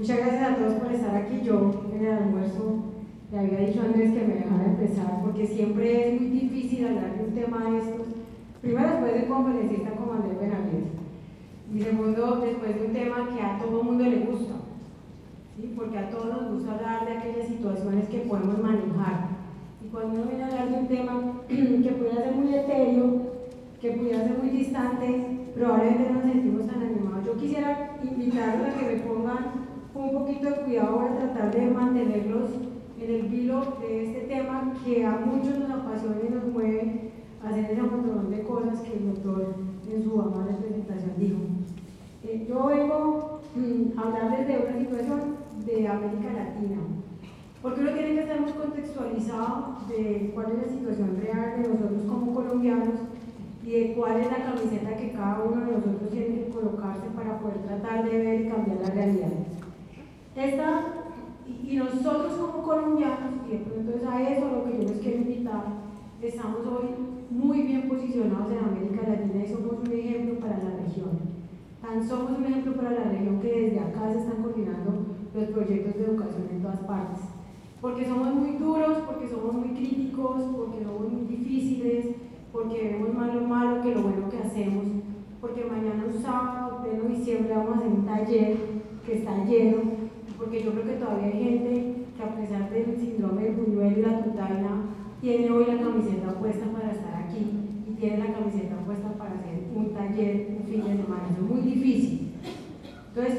Muchas gracias a todos por estar aquí. Yo en el almuerzo le había dicho a Andrés que me dejara empezar porque siempre es muy difícil hablar de un tema de estos. Primero, después de un conferencista como Andrés Benavides. Y segundo, después de un tema que a todo el mundo le gusta. ¿Sí? Porque a todos nos gusta hablar de aquellas situaciones que podemos manejar. Y cuando uno viene a hablar de un tema que pudiera ser muy etéreo, que pudiera ser muy distante, probablemente no nos sentimos tan animados. Yo quisiera invitarlos a que me pongan un poquito de cuidado. Voy a tratar de mantenerlos en el hilo de este tema que a muchos nos apasiona y nos mueve a hacer ese montón de cosas que el doctor en su amable presentación dijo. Yo vengo a hablarles de una situación de América Latina, porque uno tiene que estar muy contextualizado de cuál es la situación real de nosotros como colombianos y de cuál es la camiseta que cada uno de nosotros tiene que colocarse para poder tratar de ver y cambiar la realidad. Y nosotros como colombianos, y de pronto es a eso a lo que yo les quiero invitar, estamos hoy muy bien posicionados en América Latina y somos un ejemplo para la región. Somos un ejemplo para la región que desde acá se están coordinando los proyectos de educación en todas partes. Porque somos muy duros, porque somos muy críticos, porque somos muy difíciles, porque vemos más lo malo que lo bueno que hacemos, porque mañana un sábado, pleno diciembre, vamos a hacer un taller que está lleno, porque yo creo que todavía hay gente que a pesar del síndrome del buñuelo y la tutaina, tiene hoy la camiseta puesta para estar aquí y tiene la camiseta puesta para hacer un taller un fin de semana. Eso es muy difícil. Entonces,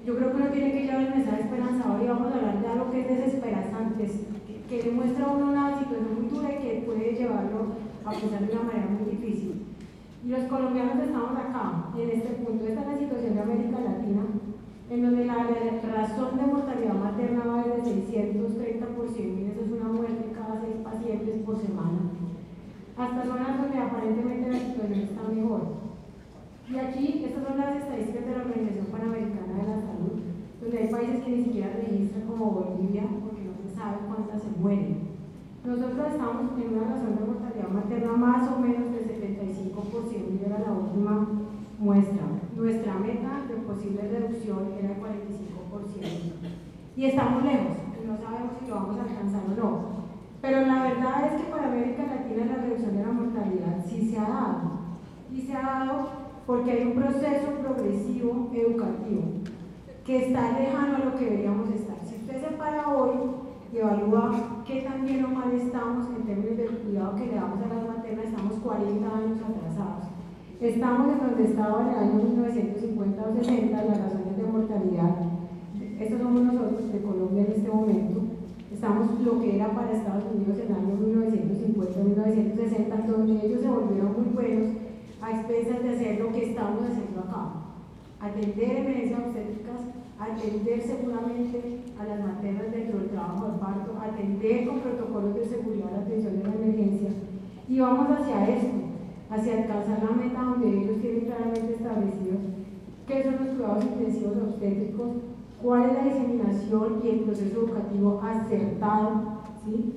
yo creo que uno tiene que llevar el mensaje esperanzador y vamos a hablar de algo que es desesperanzante, que demuestra a uno una situación muy dura y que puede llevarlo a pensar de una manera muy difícil. Y los colombianos estamos acá, en este punto. Esta es la situación de América Latina, en donde la razón de mortalidad materna va desde 630 por 100.000, eso es una muerte cada 6 pacientes por semana, hasta zonas donde aparentemente la situación está mejor. Y aquí, estas son las estadísticas de la Organización Panamericana de la Salud, donde hay países que ni siquiera registran como Bolivia, porque no se sabe cuántas se mueren. Nosotros estamos en una razón de mortalidad materna más o menos del 75 por 100.000, era la última muestra. Nuestra meta de posible reducción era el 45%. Y estamos lejos, y no sabemos si lo vamos a alcanzar o no. Pero la verdad es que para América Latina la reducción de la mortalidad sí se ha dado. Y se ha dado porque hay un proceso progresivo educativo que está lejano a lo que deberíamos estar. Si usted se para hoy y evalúa qué tan bien o mal estamos en términos del cuidado que le damos a las maternas, estamos 40 años atrasados. Estamos en donde estaba en el año 1950 o 60 las razones de mortalidad. Estos somos nosotros de Colombia en este momento. Estamos lo que era para Estados Unidos en el año 1950-1960, donde ellos se volvieron muy buenos a expensas de hacer lo que estamos haciendo acá. Atender emergencias obstétricas, atender seguramente a las maternas dentro del trabajo de parto, atender con protocolos de seguridad la atención de la emergencia. Y vamos hacia esto, hacia alcanzar la meta donde ellos tienen claramente establecidos qué son los cuidados intensivos obstétricos, cuál es la diseminación y el proceso educativo acertado, ¿sí?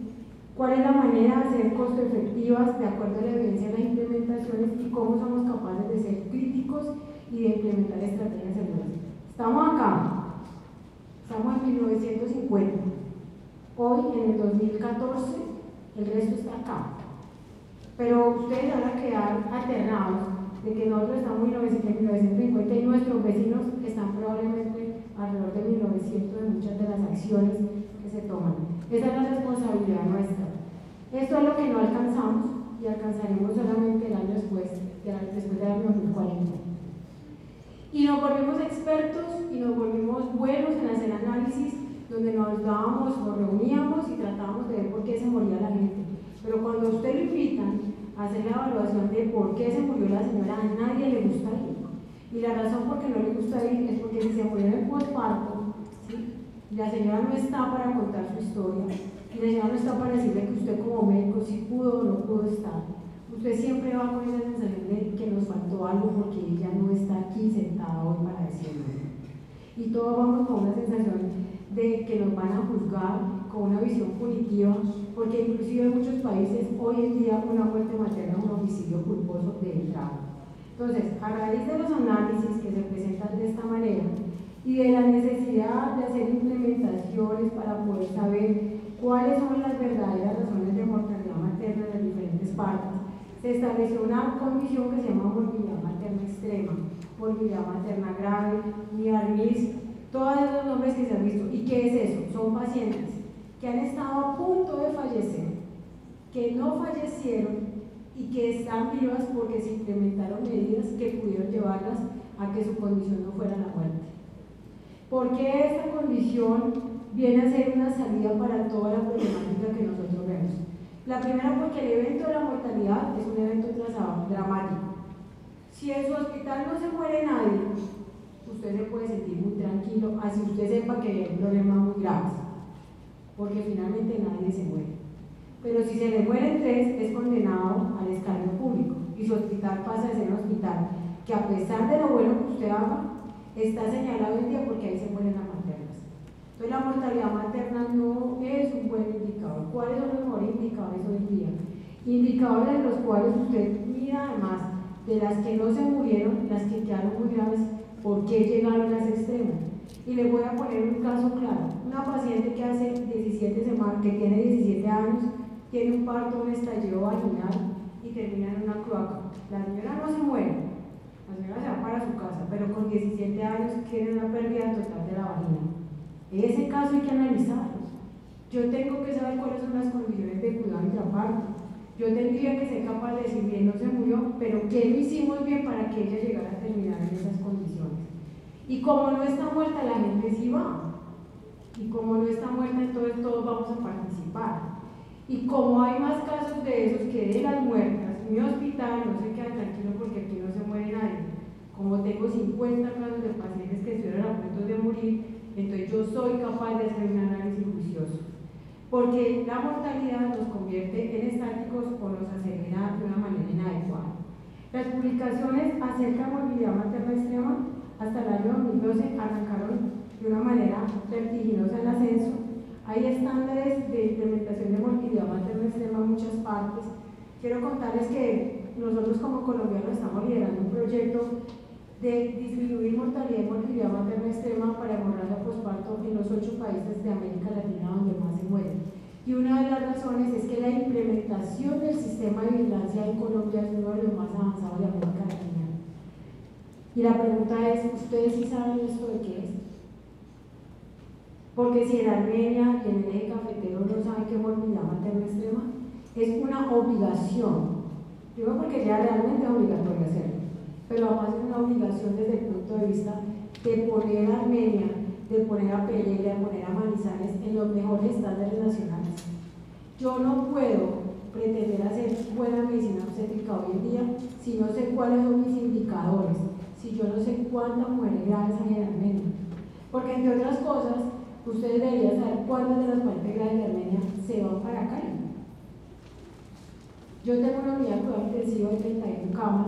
Cuál es la manera de ser costo efectivas de acuerdo a la evidencia de las implementaciones y cómo somos capaces de ser críticos y de implementar estrategias seguras. Estamos acá, estamos en 1950, hoy en el 2014 el resto está acá, pero ustedes van a quedar aterrados de que nosotros estamos en 1950 y nuestros vecinos están probablemente alrededor de 1900 de muchas de las acciones que se toman. Esa es la responsabilidad nuestra. Esto es lo que no alcanzamos y alcanzaremos solamente el año después del año 2040. Y nos volvimos expertos y nos volvimos buenos en hacer análisis donde nos reuníamos y tratábamos de ver por qué se moría la gente. Pero cuando a usted lo invitan a hacer la evaluación de por qué se murió la señora, a nadie le gusta ir. Y la razón por qué no le gusta ir es porque si se murió en el posparto, ¿sí? La señora no está para contar su historia, y la señora no está para decirle que usted como médico sí pudo o no pudo estar. Usted siempre va con esa sensación de que nos faltó algo porque ella no está aquí sentada hoy para decirlo. Y todos vamos con una sensación de que nos van a juzgar, con una visión punitiva, porque inclusive en muchos países hoy en día una muerte materna es un homicidio culposo de entrada. Entonces, a raíz de los análisis que se presentan de esta manera y de la necesidad de hacer implementaciones para poder saber cuáles son las verdaderas razones de mortalidad materna en las diferentes partes, se estableció una condición que se llama morbilidad materna extrema, morbilidad materna grave, NIARMIS, todos esos nombres que se han visto. ¿Y qué es eso? Son pacientes que han estado a punto de fallecer, que no fallecieron y que están vivas porque se implementaron medidas que pudieron llevarlas a que su condición no fuera la muerte. ¿Por qué esta condición viene a ser una salida para toda la problemática que nosotros vemos? La primera, porque el evento de la mortalidad es un evento dramático. Si en su hospital no se muere nadie, usted se puede sentir muy tranquilo, así usted sepa que hay problemas muy graves, porque finalmente nadie se muere. Pero si se le mueren 3, es condenado al escarnio público y su hospital pasa a ser un hospital que, a pesar de lo bueno que usted haga, está señalado hoy en día porque ahí se mueren las maternas. Entonces la mortalidad materna no es un buen indicador. ¿Cuáles son los mejores indicadores hoy en día? Indicadores en los cuales usted mira, además de las que no se murieron, las que quedaron muy graves, ¿por qué llegaron a ese extremo? Y les voy a poner un caso claro. Una paciente que hace 17 semanas, que tiene 17 años, tiene un parto, un estallido vaginal y termina en una cloaca. La señora no se muere, la señora se va para su casa, pero con 17 años tiene una pérdida total de la vagina. Ese caso hay que analizarlo. Yo tengo que saber cuáles son las condiciones de cuidado intraparto. Yo tendría que ser capaz de decir, bien, no se murió, pero ¿qué lo hicimos bien para que ella llegara a terminar en esas condiciones? Y como no está muerta, la gente sí va. Y como no está muerta, entonces todos vamos a participar. Y como hay más casos de esos que de las muertas, mi hospital no se queda tranquilo porque aquí no se muere nadie. Como tengo 50 casos de pacientes que estuvieron a punto de morir, entonces yo soy capaz de hacer un análisis juicioso. Porque la mortalidad nos convierte en estáticos o nos acelera de una manera inadecuada. Las publicaciones acerca de morbilidad materna extrema hasta el año 2012 arrancaron de una manera vertiginosa el ascenso. Hay estándares de implementación de morbilidad materna extrema en muchas partes. Quiero contarles que nosotros como colombianos estamos liderando un proyecto de disminuir mortalidad y morbilidad materna extrema para hemorragia posparto en los 8 países de América Latina donde más se mueren. Y una de las razones es que la implementación del sistema de vigilancia en Colombia es uno de los más avanzados de América Latina. Y la pregunta es, ¿ustedes sí saben esto de qué es? Porque si en Armenia y en el eje cafetero no saben qué es morbilidad materna extrema, es una obligación. Primero porque ya realmente es obligatorio hacerlo, pero además es una obligación desde el punto de vista de poner a Armenia, de poner a Pereira, de poner a Manizales en los mejores estándares nacionales. Yo no puedo pretender hacer buena medicina obstétrica hoy en día si no sé cuáles son mis indicadores, si yo no sé cuántas mujeres graves hay en Armenia. Porque entre otras cosas, ustedes deberían saber cuántas de las pacientes graves de Armenia se van para Cali. Yo tengo una unidad de cuidado intensivo de 31 camas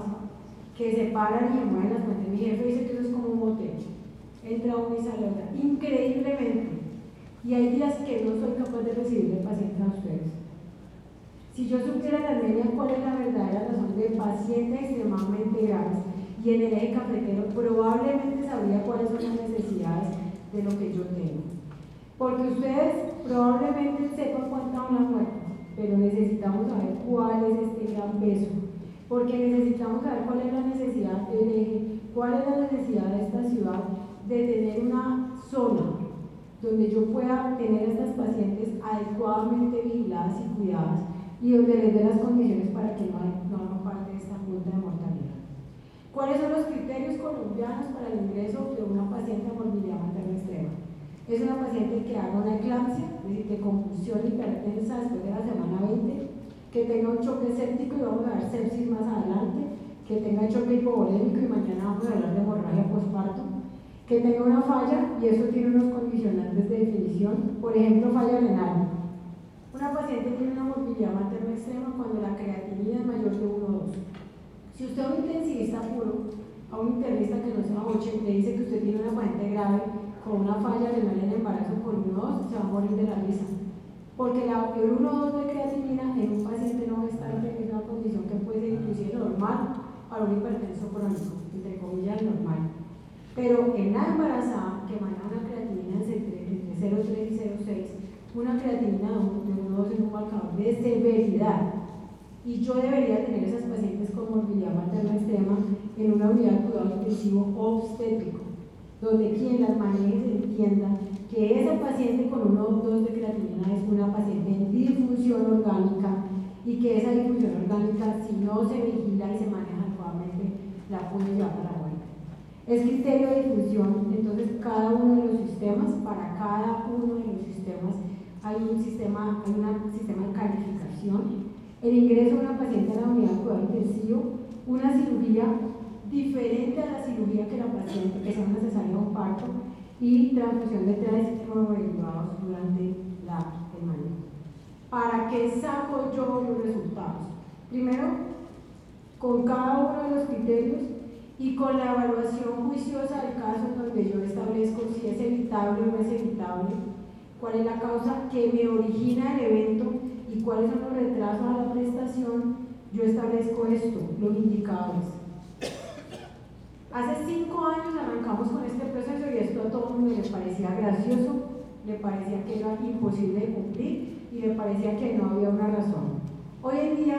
que se paran y se mueven las fuentes. Mi jefe dice que eso es como un motel. Entra uno y sale otra. Increíblemente. Y hay días que no soy capaz de recibir de pacientes a ustedes. Si yo supiera en Armenia cuál es la verdadera razón de pacientes extremadamente graves y en el eje cafetero, probablemente sabría cuáles son las necesidades de lo que yo tengo. Porque ustedes probablemente sepan cuántas son las muertes, pero necesitamos saber cuál es este gran peso. Porque necesitamos saber cuál es la necesidad del eje, cuál es la necesidad de esta ciudad de tener una zona donde yo pueda tener a estas pacientes adecuadamente vigiladas y cuidadas y donde les dé las condiciones para que no hagan parte de esta punta de mortalidad. ¿Cuáles son los criterios colombianos para el ingreso de una paciente a morbilidad materna extrema? Es una paciente que haga una eclampsia, es decir, de confusión hipertensa después de la semana 20, que tenga un choque séptico y vamos a ver sepsis más adelante, que tenga choque hipovolémico y mañana vamos a hablar de hemorragia posparto, que tenga una falla, y eso tiene unos condicionantes de definición, por ejemplo, falla renal. Una paciente tiene una morbilidad materna extrema cuando la creatinina es mayor de 1,2. Si usted a un intensivista puro, a un internista que no sea 8, le dice que usted tiene una paciente grave con una falla renal en embarazo con 1,2, se va a morir de la risa. Porque el 1,2 de creatinina en un paciente no gestante es una condición que puede ser inclusive normal para un hipertenso crónico, entre comillas normal. Pero en la embarazada que maneja una creatinina entre 0,3 y 0,6, una creatinina de 1,2 en un marcador de severidad. Y yo debería tener esas pacientes con morbilidad materna extrema en una unidad de cuidado intensivo obstétrico, donde quien las maneje se entienda que esa paciente con 1,2 de creatinina es una paciente en disfunción orgánica y que esa disfunción orgánica, si no se vigila y se maneja adecuadamente, la puede llevar a la muerte. Es criterio de difusión, entonces cada uno de los sistemas, para cada uno de los sistemas hay un sistema de calificación. El ingreso de una paciente a la unidad de cuidado intensivo, una cirugía diferente a la cirugía que la paciente, que sea necesaria un parto, y transfusión de 3 derivados durante el manejo. ¿Para qué saco yo los resultados? Primero, con cada uno de los criterios y con la evaluación juiciosa del caso, en donde yo establezco si es evitable o no es evitable, cuál es la causa que me origina el evento y cuáles son los retrasos a la prestación. Yo establezco esto, los indicadores. Hace 5 años arrancamos con este proceso y esto a todo el mundo le parecía gracioso, le parecía que era imposible de cumplir y le parecía que no había una razón. Hoy en día,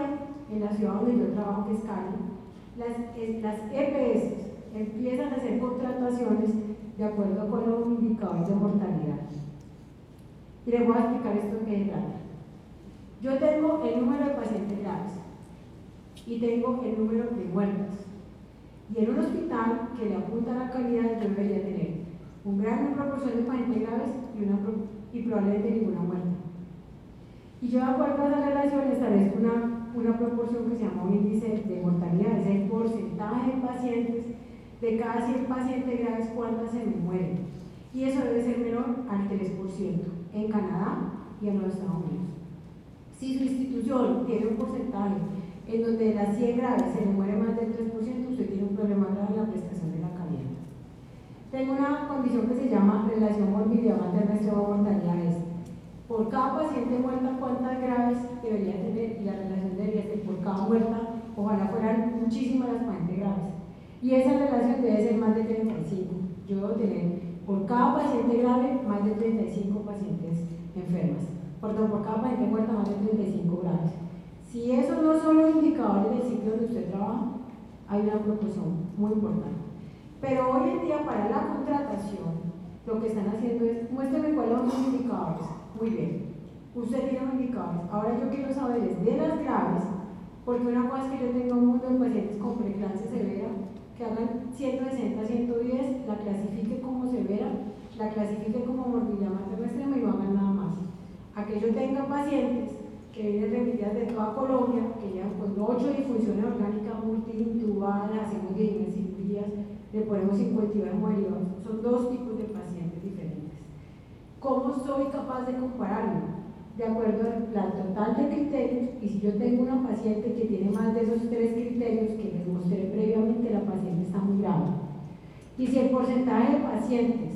en la ciudad donde yo trabajo, que es Cali, las EPS empiezan a hacer contrataciones de acuerdo con los indicadores de mortalidad. Y les voy a explicar esto que es trata. Yo tengo el número de pacientes graves y tengo el número de muertes. Y en un hospital que le apunta a la calidad, yo debería tener una gran proporción de pacientes graves y probablemente ninguna muerte. Y yo, de acuerdo a esa relación, establezco una proporción que se llama un índice de mortalidad, es el porcentaje de pacientes, de cada 100 pacientes graves, cuántas se me mueren. Y eso debe ser menor al 3% en Canadá y en los Estados Unidos. Si su institución tiene un porcentaje en donde de las 100 graves se le muere más del 3%, usted tiene un problema grave en la prestación de la calidad. Tengo una condición que se llama relación morbilidad materna extrema mortalidad. Es por cada paciente muerta, cuántas graves debería tener, y la relación debería ser por cada muerta, ojalá fueran muchísimas las pacientes graves. Y esa relación debe ser más de 35. Yo debo tener por cada paciente grave más de 35 pacientes enfermas. Perdón, por cada paciente muerta más de 35 graves. Si esos no son los indicadores del sitio donde usted trabaja, hay una proporción muy importante. Pero hoy en día, para la contratación, lo que están haciendo es, muéstrame cuáles son los indicadores. Muy bien, usted tiene los indicadores. Ahora yo quiero saber de las graves, porque una cosa es que yo tenga un mundo de pacientes con preeclampsia severa, que hagan 160, 110, la clasifique como severa, la clasifique como morbilidad materna extrema y no hagan nada más. A que yo tenga pacientes que vienen remitidas de toda Colombia, que llevan con 8 disfunciones orgánicas multiintubadas, hacemos 10 cirugías, le ponemos 52 hemoderivados. Son 2 tipos de pacientes diferentes. ¿Cómo soy capaz de compararlo? De acuerdo a la total de criterios, y si yo tengo una paciente que tiene más de esos 3 criterios que les mostré previamente, la paciente está muy grave. Y si el porcentaje de pacientes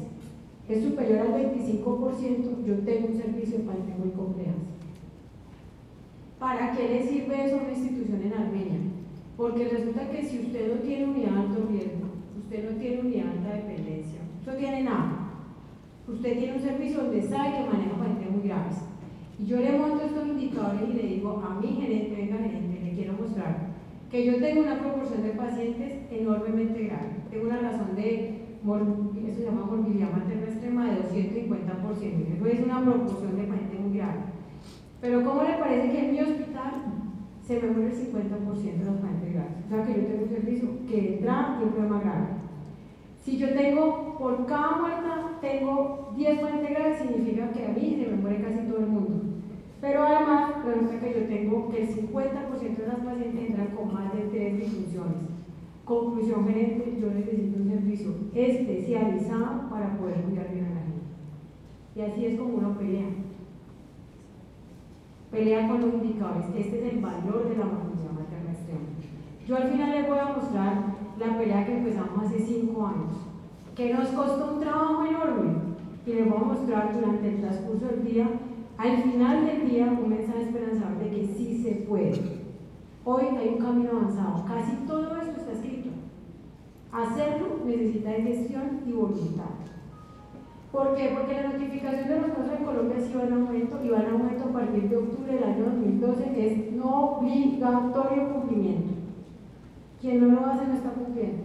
es superior al 25%, yo tengo un servicio de pacientes muy complejas. ¿Para qué le sirve eso a una institución en Armenia? Porque resulta que si usted no tiene unidad de alto riesgo, usted no tiene unidad de alta dependencia, no tiene nada. Usted tiene un servicio donde sabe que maneja pacientes muy graves. Y yo le monto estos indicadores y le digo a mi gerente, venga gerente, le quiero mostrar que yo tengo una proporción de pacientes enormemente grave. Tengo una razón de, eso se llama morbilidad materna extrema, de 250%. Eso es una proporción de pacientes muy grave. Pero ¿cómo le parece que en mi hospital se me muere el 50% de los pacientes graves? O sea que yo tengo un servicio que entra y un problema grave. Si yo tengo, por cada muerta, tengo 10 pacientes graves, significa que a mí se me muere casi todo el mundo. Pero además, resulta que yo tengo que el 50% de las pacientes entran con más de 3 disfunciones. Conclusión, gerente, yo necesito un servicio especializado para poder cuidar bien a la gente. Y así es como uno pelea. Pelea con los indicadores. Este es el valor de la morbilidad materna extrema. Yo al final les voy a mostrar la pelea que empezamos hace 5 años, que nos costó un trabajo enorme, y les voy a mostrar durante el transcurso del día, al final del día, un mensaje esperanzador de que sí se puede. Hoy hay un camino avanzado, casi todo esto está escrito. Hacerlo necesita de gestión y voluntad. ¿Por qué? Porque la notificación de los casos en Colombia sí va en aumento y va en aumento a partir de octubre del año 2012, es no obligatorio cumplimiento. Quien no lo hace no está cumpliendo.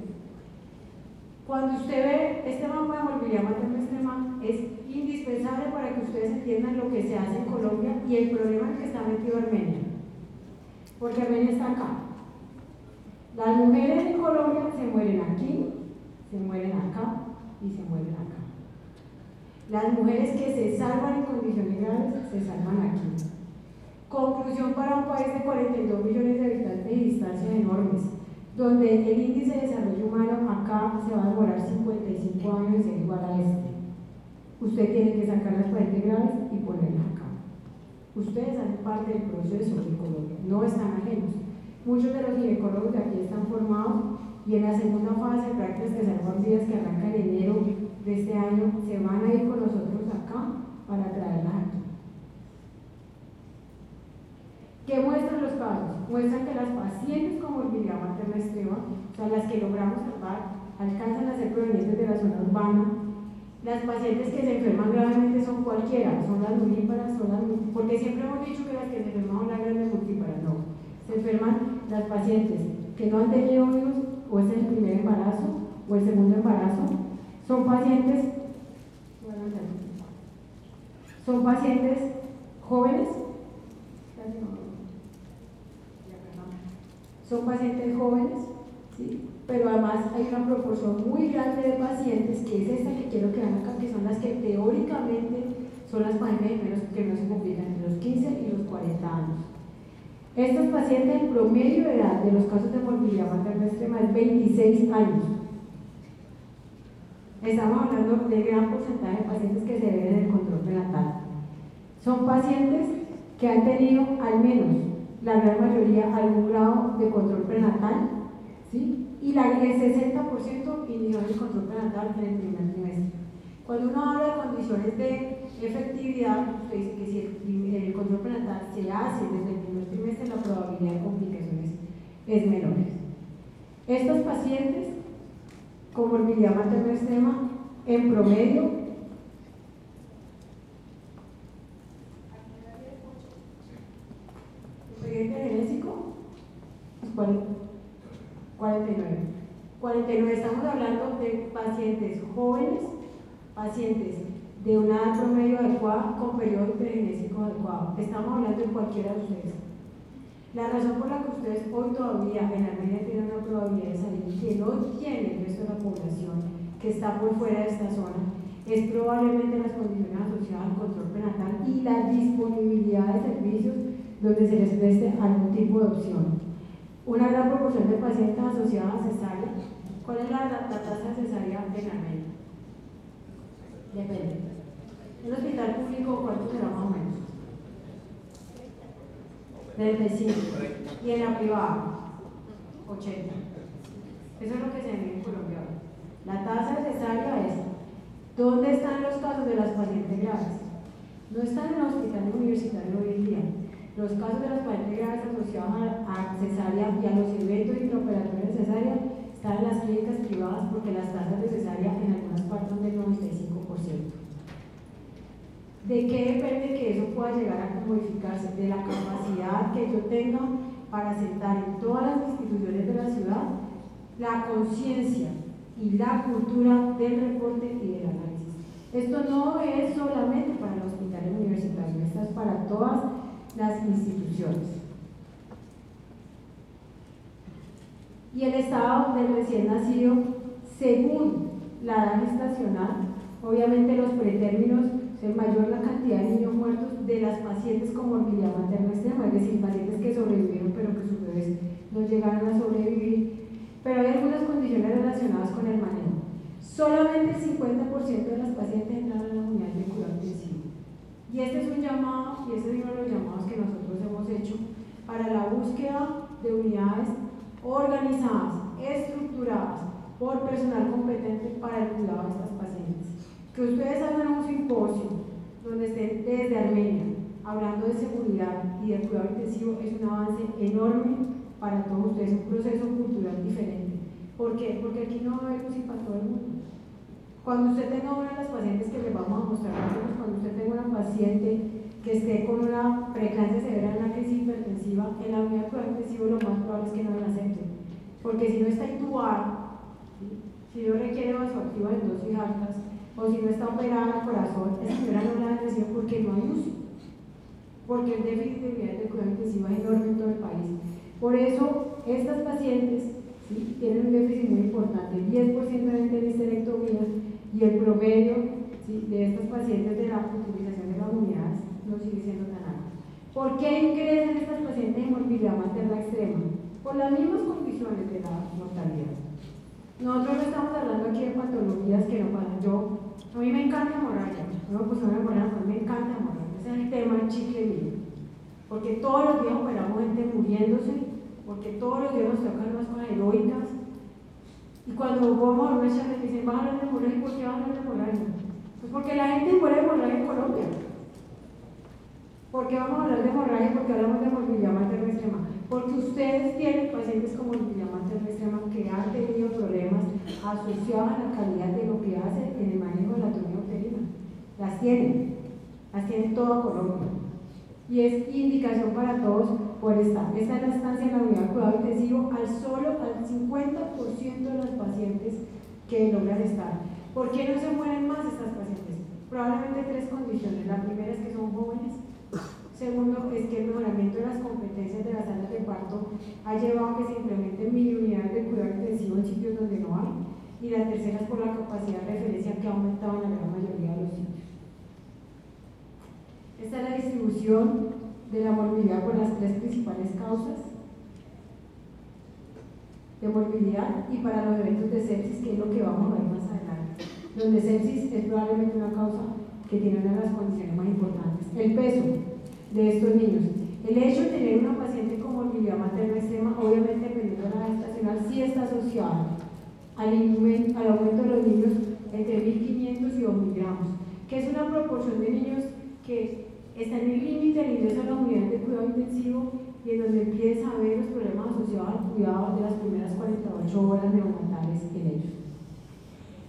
Cuando usted ve este mapa de morbilidad materna extrema, es indispensable para que ustedes entiendan lo que se hace en Colombia y el problema en el que está metido Armenia. Porque Armenia está acá. Las mujeres en Colombia se mueren aquí, se mueren acá y se mueren acá. Las mujeres que se salvan en condiciones graves se salvan aquí. Conclusión para un país de 42 millones de habitantes y distancias enormes, donde el índice de desarrollo humano acá se va a demorar 55 años en ser igual a este. Usted tiene que sacar las pacientes graves y ponerlas acá. Ustedes hacen parte del proceso en Colombia, no están ajenos. Muchos de los ginecólogos de aquí están formados y en la segunda fase de prácticas de salvar vidas que arranca en enero de este año se van a ir con nosotros acá para traerlas aquí. ¿Qué muestran los casos? Muestran que las pacientes con morbilidad materna extrema, o sea, las que logramos salvar, alcanzan a ser provenientes de la zona urbana. Las pacientes que se enferman gravemente son cualquiera, son las multíparas, porque siempre hemos dicho que las que se enferman son las grandes multíparas, no. Se enferman las pacientes que no han tenido hijos, o es el primer embarazo, o el segundo embarazo. Son pacientes jóvenes, son pacientes jóvenes, ¿sí? Pero además hay una proporción muy grande de pacientes, que es esta que quiero que vean acá, que son las que teóricamente son las pacientes que no se complican entre los 15 y los 40 años. Estos pacientes, el promedio de edad de los casos de morbilidad materna extrema es 26 años. Estamos hablando del gran porcentaje de pacientes que se ven en el control prenatal. Son pacientes que han tenido al menos, la gran mayoría, algún grado de control prenatal, ¿sí? Y el 60% inició el control prenatal en el primer trimestre. Cuando uno habla de condiciones de efectividad, usted dice que si el control prenatal se hace desde el primer trimestre, la probabilidad de complicaciones es menor. Estos pacientes con morbilidad materna extrema, en promedio, genésico, 49. Estamos hablando de pacientes jóvenes, pacientes de una edad promedio adecuada con periodo genésico adecuado. Estamos hablando de cualquiera de ustedes. La razón por la que ustedes hoy todavía en Armenia tienen una probabilidad de salir que no tiene el resto de la población que está por fuera de esta zona es probablemente las condiciones asociadas al control prenatal y la disponibilidad de servicios donde se les preste algún tipo de opción. Una gran proporción de pacientes asociados a cesárea. ¿Cuál es la tasa de cesárea en Armenia? Depende. En un hospital público, ¿cuánto será más o menos? 35. Y en la privada, 80. Eso es lo que se ve en Colombia. La tasa de cesárea es: ¿dónde están los casos de las pacientes graves? No están en los hospitales universitarios hoy en día. Los casos de las pacientes graves asociados a cesárea y a los eventos intraoperatorios de cesárea están en las clínicas privadas, porque las tasas de cesárea en algunas partes son del 95%. ¿De qué depende que eso pueda llegar a modificarse? De la capacidad que yo tenga para sentar en todas las instituciones de la ciudad la conciencia y la cultura del reporte y del análisis. Esto no es solamente para los hospitales universitarios, esto es para todas las instituciones. Y el estado del recién nacido, según la edad gestacional, obviamente los pretérminos, es mayor la cantidad de niños muertos de las pacientes con morbilidad materna extrema, es decir, pacientes que sobrevivieron pero que sus bebés no llegaron a sobrevivir. Pero hay algunas condiciones relacionadas con el manejo. Solamente el 50% de las pacientes entran a la unidad de cuidado intensivo. Y este es un llamado, y este es uno de los llamados que nosotros hemos hecho para la búsqueda de unidades organizadas, estructuradas por personal competente para el cuidado de estas pacientes. Que ustedes hagan un simposio donde estén desde Armenia hablando de seguridad y de cuidado intensivo es un avance enorme para todos ustedes, un proceso cultural diferente. ¿Por qué? Porque aquí no va a haber UCI para todo el mundo. Cuando usted tenga una de las pacientes que le vamos a mostrar, cuando usted tenga una paciente que esté con una preeclampsia severa en una crisis hipertensiva, en la unidad de cuidado intensivo lo más probable es que no la acepten, porque si no está intubada, si no requiere vasoactiva en dosis altas, o si no está operada al corazón, esa señora no la recibe porque no hay UCI, porque el déficit de unidades de cuidado intensivo es enorme en todo el país. Por eso, estas pacientes, ¿sí?, tienen un déficit muy importante, 10% de histerectomía, y el promedio, ¿sí?, de estas pacientes de la utilización de las unidades no sigue siendo tan alto. ¿Por qué ingresan estas pacientes en morbilidad materna extrema? Por las mismas condiciones de la mortalidad. Nosotros no estamos hablando aquí de patologías que no pasan. A mí me encanta hemorragia, no me pusieron hemorragia, a mí me encanta hemorragia, ese es el tema del chicle mío. Porque todos los días operamos gente muriéndose, porque todos los días nos tocan unas cosas heroicas. Y cuando vamos a una charla y dicen, ¿vas a hablar de hemorragia? ¿Por qué vas a hablar de hemorragia? Pues porque la gente muere de hemorragia en Colombia. ¿Por qué vamos a hablar de hemorragia? Porque hablamos de morbilidad materna extrema. Porque ustedes tienen pacientes con morbilidad materna extrema que han tenido problemas asociados a la calidad de lo que hace en el manejo de la atonía uterina. Las tienen toda Colombia. Y es indicación para todos por esta. Esta es la estancia en la unidad de cuidado intensivo al 50% de los pacientes que logran estar. ¿Por qué no se mueren más estas pacientes? Probablemente 3 condiciones. La primera es que son jóvenes. Segundo, es que el mejoramiento de las competencias de las salas de parto ha llevado a que se implementen mini unidades de cuidado intensivo en sitios donde no hay. Y la tercera es por la capacidad de referencia que ha aumentado en la gran mayoría de los sitios. Esta es la distribución de la morbilidad por las 3 principales causas de morbilidad y para los eventos de sepsis, que es lo que vamos a ver más adelante, donde sepsis es probablemente una causa que tiene una de las condiciones más importantes. El peso de estos niños. El hecho de tener una paciente con morbilidad materna extrema, obviamente dependiendo de la gestacional, sí está asociado al aumento de los niños entre 1.500 y 2.000 gramos, que es una proporción de niños que está en el límite del ingreso a la unidad de cuidado intensivo y en donde empieza a haber los problemas asociados al cuidado de las primeras 48 horas neonatales en ellos.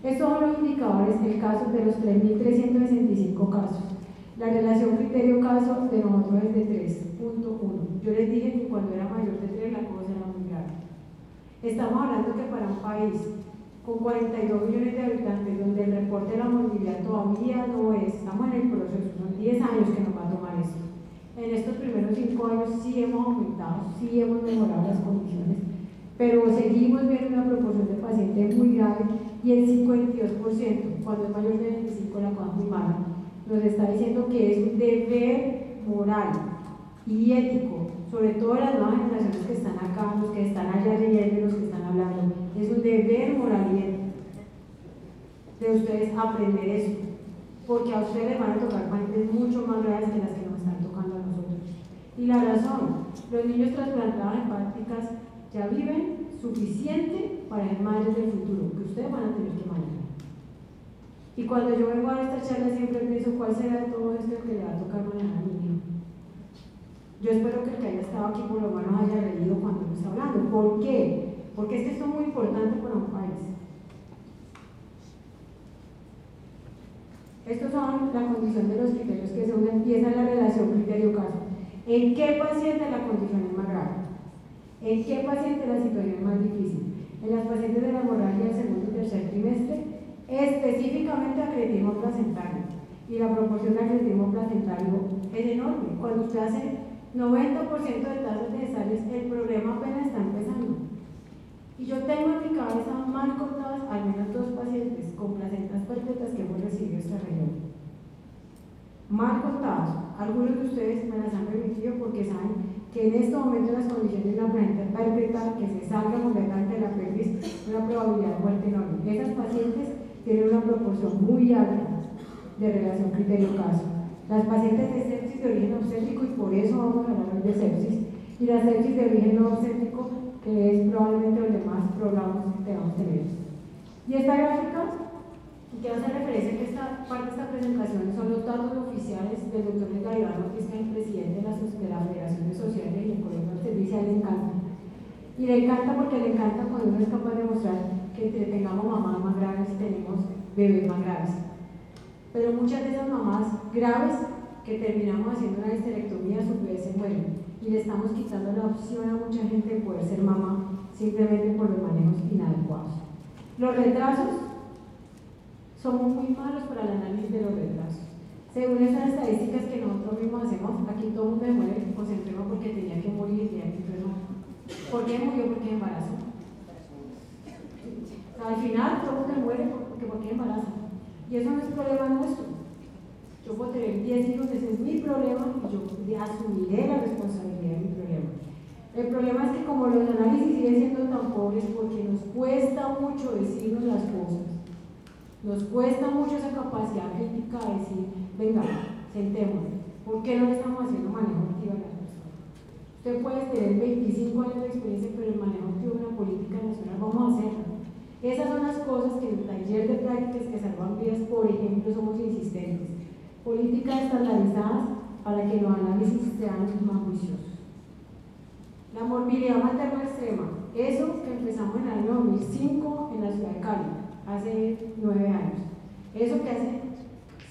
Estos son los indicadores del caso de los 3.365 casos. La relación criterio-caso de nosotros es de 3.1. Yo les dije que cuando era mayor de 3 la cosa era muy grave. Estamos hablando que para un país con 42 millones de habitantes, donde el reporte de la morbilidad todavía no es, estamos en el proceso, son 10 años que nos va a tomar esto. En estos primeros 5 años sí hemos aumentado, sí hemos mejorado las condiciones, pero seguimos viendo una proporción de pacientes muy grave y el 52%, cuando es mayor de 25 la cosa muy mala, nos está diciendo que es un deber moral y ético, sobre todo las nuevas generaciones que están acá, los que están allá leyendo, los que están hablando, es un deber moral y ético de ustedes aprender eso, porque a ustedes les van a tocar pacientes mucho más graves que las que nos están tocando a nosotros. Y la razón, los niños trasplantados hepáticas ya viven suficiente para ser madres del futuro, que ustedes van a tener que manejar. Y cuando yo vengo a esta charla siempre pienso cuál será todo esto que le va a tocar manejar a mi hijo. Yo espero que el que haya estado aquí por lo menos haya leído cuando me está hablando. ¿Por qué? Porque es que esto es muy importante para un país. Estos son la condición de los criterios que se unen, empieza la relación criterio-caso. ¿En qué paciente la condición es más grave? ¿En qué paciente la situación es más difícil? En las pacientes de la hemorragia del segundo y tercer trimestre, específicamente acretismo placentario. Y la proporción de acretismo placentario es enorme. Cuando usted hace 90% de tasas necesarias, el problema apenas está empezando. Y yo tengo en mi cabeza mal contadas al menos 2 pacientes con placentas perpetuas que hemos recibido esta región. Mal contadas. Algunos de ustedes me las han permitido porque saben que en este momento las condiciones de la placenta perpetua, que se salga completamente de la pelvis, una probabilidad de muerte enorme. Esas pacientes tienen una proporción muy alta de relación criterio-caso. Las pacientes de sepsis de origen obstétrico, y por eso vamos a hablar de sepsis, y la sepsis de origen no obstétrico, que es probablemente donde más problemas debemos tener. Y esta gráfica, que hace referencia a que esta parte de esta presentación son los datos oficiales del doctor Garibano, que es el presidente de la Federación de Sociedades de Ginecología Obstetricia. Le encanta. Y le encanta porque le encanta cuando uno es capaz de mostrar que tengamos mamás más graves, tenemos bebés más graves. Pero muchas de esas mamás graves que terminamos haciendo una histerectomía, sus bebés se mueren y le estamos quitando la opción a mucha gente de poder ser mamá simplemente por los manejos inadecuados. Los retrasos, somos muy malos para el análisis de los retrasos. Según esas estadísticas que nosotros mismos hacemos, aquí todo el mundo se muere o se enferma porque tenía que morir y tenía que enfermar. ¿Por qué murió? Porque embarazó. Al final todo el mundo muere porque embaraza. Y eso no es problema nuestro. Yo puedo tener 10 hijos, ese es mi problema y yo asumiré la responsabilidad de mi problema. El problema es que como los análisis siguen siendo tan pobres porque nos cuesta mucho decirnos las cosas, nos cuesta mucho esa capacidad crítica de decir, venga, sentémonos, ¿por qué no le estamos haciendo manejo activo a las personas? Usted puede tener 25 años de experiencia, pero el manejo activo de una política nacional vamos a hacerlo. Esas son las cosas que en el taller de prácticas que salvan vidas, por ejemplo, somos insistentes. Políticas estandarizadas para que los análisis sean más juiciosos. La morbilidad materna extrema, eso que empezamos en el año 2005 en la ciudad de Cali, hace 9 años. Eso que hace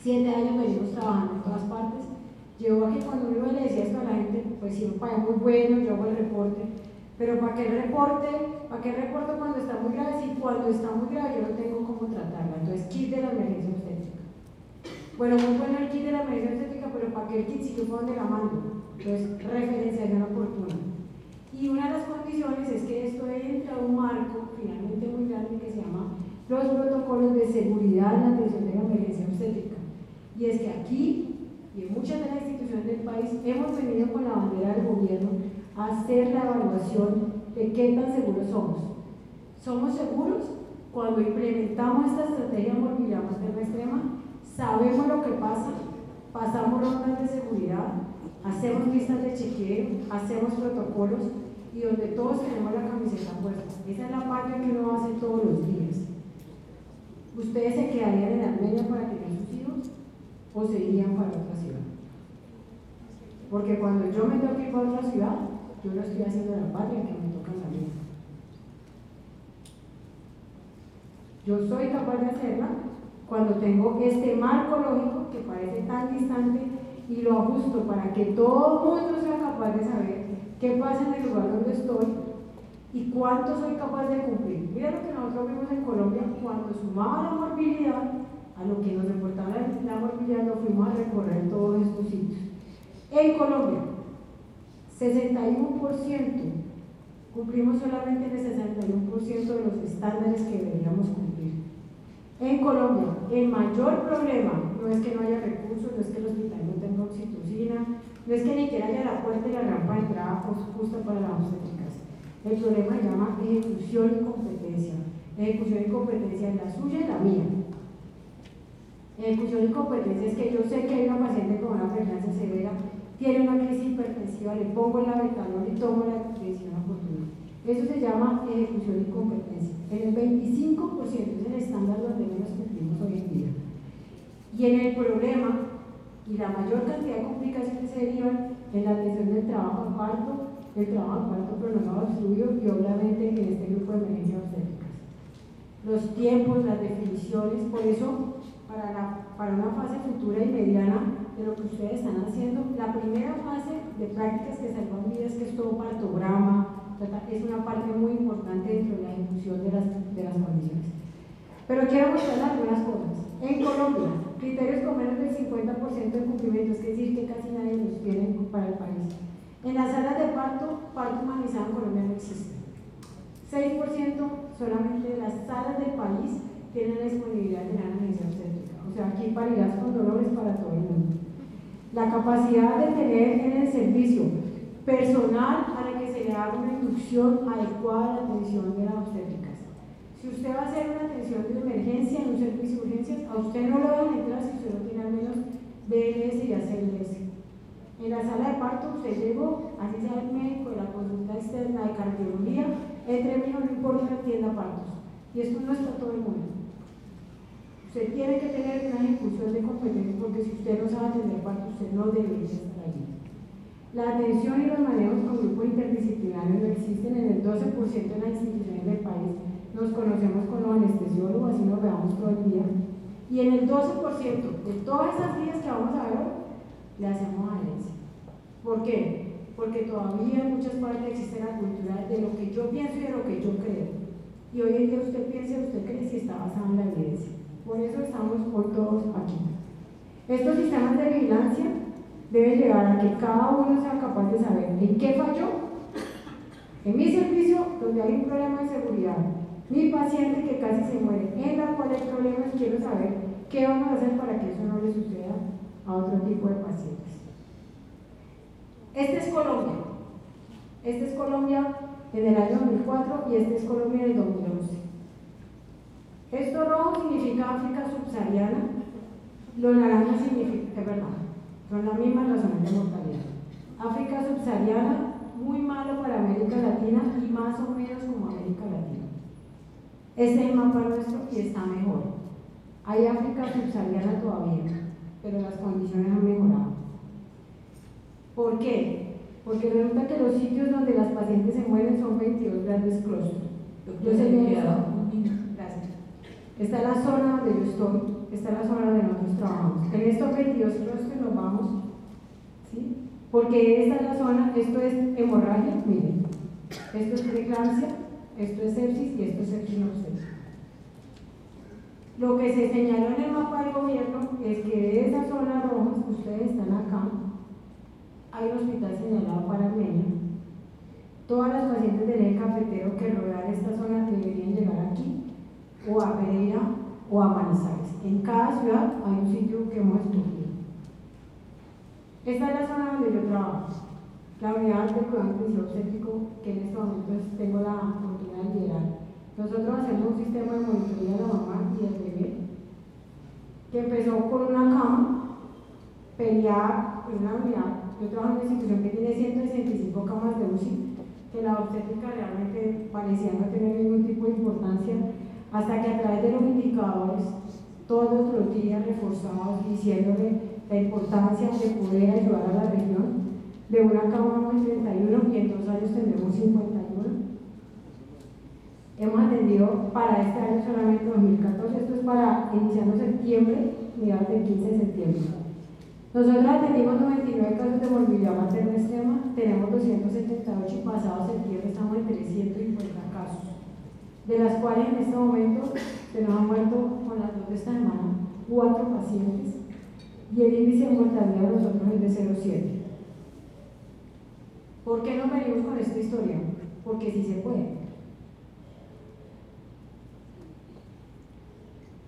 7 años venimos trabajando en todas partes, llevó a que cuando uno le decía esto a la gente, pues si un país muy bueno, yo hago el reporte, pero ¿para qué reporte cuando está muy grave? Si cuando está muy grave yo no tengo cómo tratarla, entonces kit de la emergencia obstétrica. Bueno, muy bueno el kit de la emergencia obstétrica, pero ¿para qué el kit si yo puedo de la mando? Entonces, referenciación oportuna. Y una de las condiciones es que esto entra a un marco finalmente muy grande que se llama los protocolos de seguridad en la atención de la emergencia obstétrica. Y es que aquí y en muchas de las instituciones del país hemos venido con la bandera del gobierno a hacer la evaluación de qué tan seguros somos. ¿Somos seguros? Cuando implementamos esta estrategia de morbilidad materna extrema, sabemos lo que pasa, pasamos rondas de seguridad, hacemos listas de chequeo, hacemos protocolos y donde todos tenemos la camiseta puesta. Esa es la parte que uno hace todos los días. ¿Ustedes se quedarían en Armenia para tener sus hijos o se irían para otra ciudad? Porque cuando yo me tengo que ir para otra ciudad, yo no estoy haciendo la patria que me toca en la vida. Yo soy capaz de hacerla cuando tengo este marco lógico que parece tan distante y lo ajusto para que todo el mundo sea capaz de saber qué pasa en el lugar donde estoy y cuánto soy capaz de cumplir. Mira lo que nosotros vimos en Colombia cuando sumaba la morbilidad a lo que nos reportaba la morbilidad, nos fuimos a recorrer todos estos sitios. En Colombia, 61%, cumplimos solamente el 61% de los estándares que deberíamos cumplir. En Colombia, el mayor problema no es que no haya recursos, no es que el hospital no tenga oxitocina, no es que ni siquiera haya la puerta y la rampa de entrada justa para las obstétricas. El problema se llama ejecución y competencia. Ejecución y competencia es la suya y la mía. Ejecución y competencia es que yo sé que hay una paciente con una preeclampsia severa, tiene una crisis hipertensiva, le pongo la betanol y tomo la decisión oportuna. Eso se llama ejecución y competencia. En el 25% es el estándar donde menos cumplimos hoy en día. Y en el problema, y la mayor cantidad de complicaciones se derivan en la atención del trabajo de parto, el trabajo de parto prolongado obstruido y obviamente en este grupo de emergencias obstétricas. Los tiempos, las definiciones, por eso para una fase futura y mediana de lo que ustedes están haciendo, la primera fase de prácticas que salvan vidas, que es todo partograma, es una parte muy importante dentro de la ejecución de las condiciones. Pero quiero mostrarles algunas cosas. En Colombia, criterios con menos del 50% de cumplimiento, es decir, que casi nadie los tiene para el país. En las salas de parto humanizado en Colombia no existe. 6% solamente de las salas del país tienen la disponibilidad de la emergencia obstétrica. O sea, aquí paridad con dolores para todo el mundo. La capacidad de tener en el servicio personal para que se le haga una inducción adecuada a la atención de las obstétricas. Si usted va a hacer una atención de emergencia en un servicio de urgencias, a usted no lo van a entrar si usted no tiene al menos BLS y ACLS. En la sala de parto usted llegó, así sea el médico de la consulta externa de cardiología, entre mí no importa que atienda partos. Y esto no es para todo el mundo. Usted tiene que tener una ejecución de competencia porque si usted no sabe atender partos, usted no debería estar allí. La atención y los manejos con grupos interdisciplinarios no existen en el 12% de las instituciones del país. Nos conocemos con los anestesiólogos, así nos veamos todo el día. Y en el 12% de todas esas vías que vamos a ver hoy, le hacemos adherencia. ¿Por qué? Porque todavía en muchas partes existe la cultura de lo que yo pienso y de lo que yo creo. Y hoy en día usted piensa y usted cree si está basado en la evidencia. Por eso estamos hoy todos aquí. Estos sistemas de vigilancia deben llegar a que cada uno sea capaz de saber en qué falló. En mi servicio, donde hay un problema de seguridad, mi paciente que casi se muere, en la cual hay problemas, quiero saber qué vamos a hacer para que eso no le suceda a otro tipo de pacientes. Este es Colombia. Este es Colombia en el año 2004 y este es Colombia en el 2011. Esto rojo significa África subsahariana, lo naranja significa, es verdad, son las mismas razones de mortalidad. África subsahariana, muy malo para América Latina y más o menos como América Latina. Este es el mapa nuestro y está mejor. Hay África subsahariana todavía, pero las condiciones han mejorado. ¿Por qué? Porque resulta que los sitios donde las pacientes se mueren son 22 grandes clústeres. Gracias. Esta es la zona donde yo estoy, esta es la zona donde nosotros trabajamos. En estos 22 clústeres nos vamos, ¿sí? Porque esta es la zona, esto es hemorragia, miren, esto es preeclampsia, esto es sepsis y esto es sepsis no sepsis. Lo que se señaló en el mapa del gobierno es que de esa zona roja, ustedes están acá, hay un hospital señalado para Armenia. Todas las pacientes del eje cafetero que rodean esta zona deberían llegar aquí, o a Pereira o a Manizales. En cada ciudad hay un sitio que hemos escogido. Esta es la zona donde yo trabajo, la unidad de cuidado intensivo obstétrico, que en este momento tengo la oportunidad de liderar. Nosotros hacemos un sistema de monitoría de la mamá y del bebé, que empezó con una cama, pelear en una unidad. Yo trabajo en una institución que tiene 165 camas de UCI, que la obstétrica realmente parecía no tener ningún tipo de importancia, hasta que a través de los indicadores, todos los días reforzados, diciéndole la importancia de poder ayudar a la región, de una cama en 31 y en 2 años tendremos 51. Hemos atendido para este año solamente 2014, esto es para iniciando septiembre, mediados del 15 de septiembre. Nosotros atendimos 99 casos de morbilidad materna extrema, tenemos 278 y pasado septiembre estamos en 350 casos, de las cuales en este momento se nos han muerto con las 2 de esta semana 4 pacientes y el índice de mortalidad de nosotros es de 0,7. ¿Por qué no venimos con esta historia? Porque sí se puede.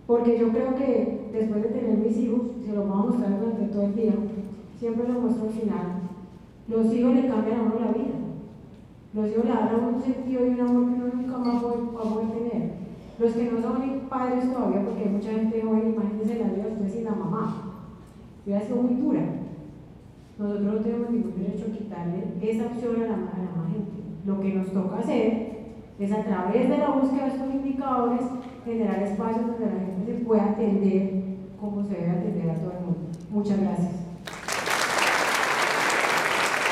Porque yo creo que después de tener mis hijos, se los voy a mostrar durante todo el día, siempre los muestro al final, los hijos le cambian a uno la vida. Los hijos le dan a uno un sentido y un amor que uno nunca más va a poder tener. Los que no son padres todavía, porque hay mucha gente joven, imagínense la vida de ustedes sin la mamá. Hubiera sido muy dura. Nosotros no tenemos ningún derecho a quitarle esa opción a la más gente. Lo que nos toca hacer es, a través de la búsqueda de estos indicadores, generar espacios donde la gente se pueda atender como se debe atender a todo el mundo. Muchas gracias.